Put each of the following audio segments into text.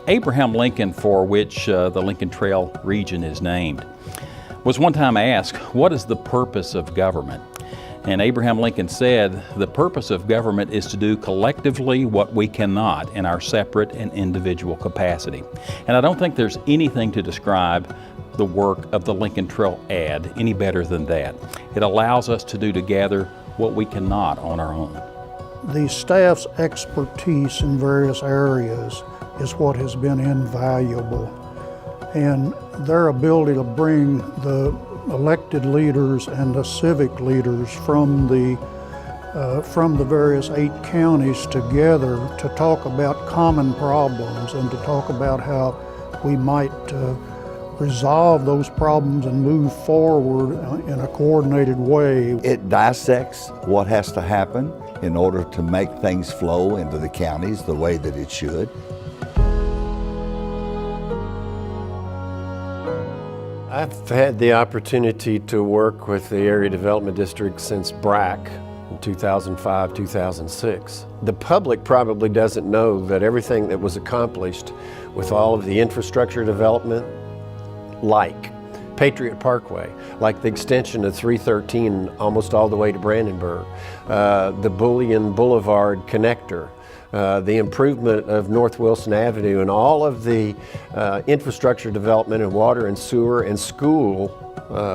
Abraham Lincoln, for which the Lincoln Trail region is named, was one time asked, what is the purpose of government? And Abraham Lincoln said, the purpose of government is to do collectively what we cannot in our separate and individual capacity. And I don't think there's anything to describe the work of the Lincoln Trail LTADD any better than that. It allows us to do together what we cannot on our own. The staff's expertise in various areas is what has been invaluable. And their ability to bring the elected leaders and the civic leaders from the various 8 counties together to talk about common problems and to talk about how we might resolve those problems and move forward in a coordinated way. It dissects what has to happen in order to make things flow into the counties the way that it should. I've had the opportunity to work with the Area Development District since BRAC in 2005, 2006. The public probably doesn't know that everything that was accomplished with all of the infrastructure development, like Patriot Parkway, like the extension of 313 almost all the way to Brandenburg, the Bullion Boulevard connector, the improvement of North Wilson Avenue, and all of the infrastructure development in water and sewer and school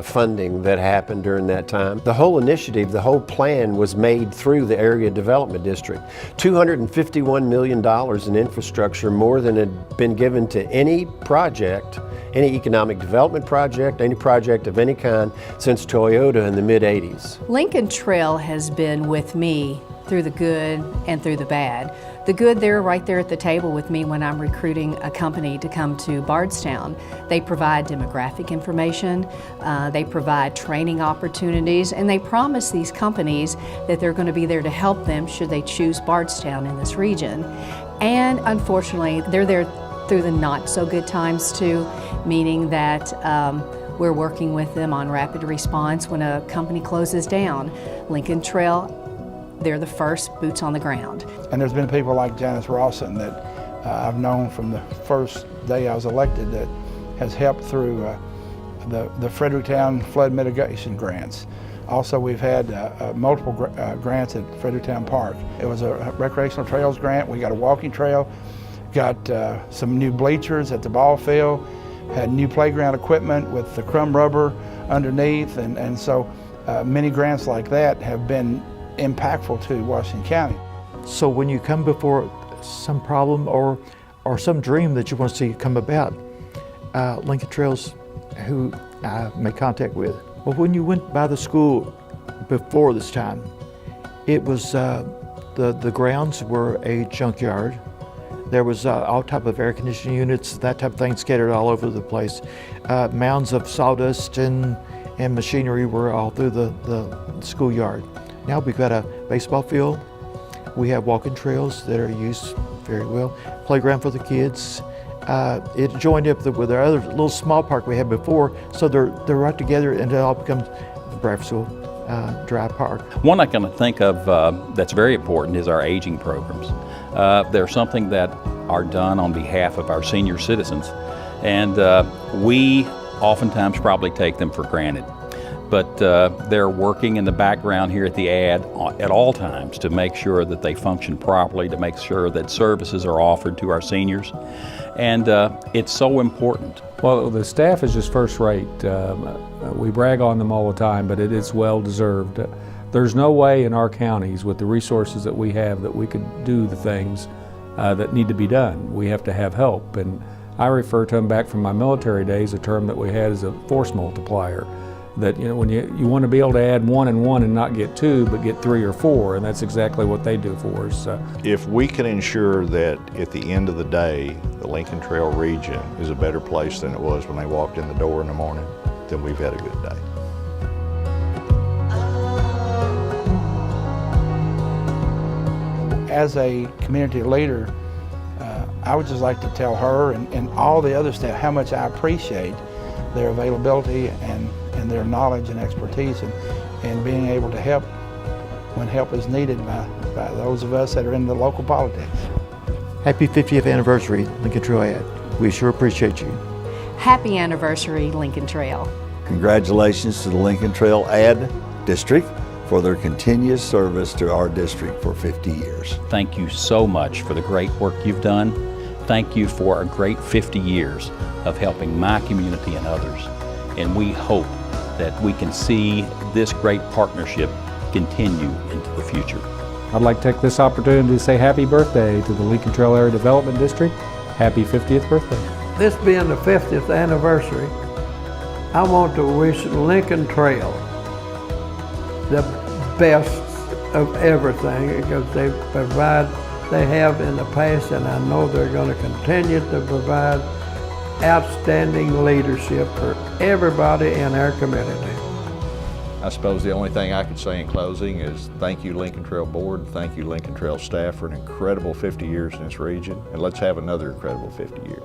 funding that happened during that time. The whole initiative, the whole plan was made through the Area Development District. $251 million in infrastructure, more than had been given to any project, any economic development project, any project of any kind since Toyota in the mid-'80s. Lincoln Trail has been with me through the good and through the bad. The good, they're right there at the table with me when I'm recruiting a company to come to Bardstown. They provide demographic information, they provide training opportunities, and they promise these companies that they're going to be there to help them should they choose Bardstown in this region. And unfortunately, they're there through the not so good times too, meaning that we're working with them on rapid response when a company closes down. Lincoln Trail, they're the first boots on the ground. And there's been people like Janice Rawson that I've known from the first day I was elected that has helped through the Fredericktown flood mitigation grants. Also, we've had multiple grants at Fredericktown Park. It was a recreational trails grant. We got a walking trail, got some new bleachers at the ball field, had new playground equipment with the crumb rubber underneath, and so many grants like that have been impactful to Washington County. So when you come before some problem or some dream that you want to see come about, Lincoln Trail's who I make contact with. Well, when you went by the school before this time, it was the grounds were a junkyard. There was all type of air conditioning units, that type of thing scattered all over the place. Mounds of sawdust and machinery were all through the schoolyard. Now we've got a baseball field. We have walking trails that are used very well. Playground for the kids. It joined up with our other little small park we had before, so they're right together, and it all becomes the Bradfordville Dry Park. One I can think of that's very important is our aging programs. They're something that are done on behalf of our senior citizens, and we oftentimes probably take them for granted. But they're working in the background here at the LTADD at all times to make sure that they function properly, to make sure that services are offered to our seniors. And it's so important. Well, the staff is just first rate. We brag on them all the time, but it is well deserved. There's no way in our counties with the resources that we have that we could do the things that need to be done. We have to have help. And I refer to them back from my military days, a term that we had as a force multiplier. That when you want to be able to add 1 and 1 and not get 2, but get 3 or 4, and that's exactly what they do for us. If we can ensure that at the end of the day, the Lincoln Trail region is a better place than it was when they walked in the door in the morning, then we've had a good day. As a community leader, I would just like to tell her and all the other staff how much I appreciate their availability and their knowledge and expertise and being able to help when help is needed by those of us that are in the local politics. Happy 50th anniversary, Lincoln Trail LTADD. We sure appreciate you. Happy anniversary, Lincoln Trail. Congratulations to the Lincoln Trail LTADD District for their continuous service to our district for 50 years. Thank you so much for the great work you've done. Thank you for a great 50 years of helping my community and others. And we hope that we can see this great partnership continue into the future. I'd like to take this opportunity to say happy birthday to the Lincoln Trail Area Development District. Happy 50th birthday. This being the 50th anniversary, I want to wish Lincoln Trail the best of everything because they have in the past, and I know they're going to continue to provide outstanding leadership for everybody in our community. I suppose the only thing I could say in closing is thank you Lincoln Trail Board, thank you Lincoln Trail staff for an incredible 50 years in this region, and let's have another incredible 50 years.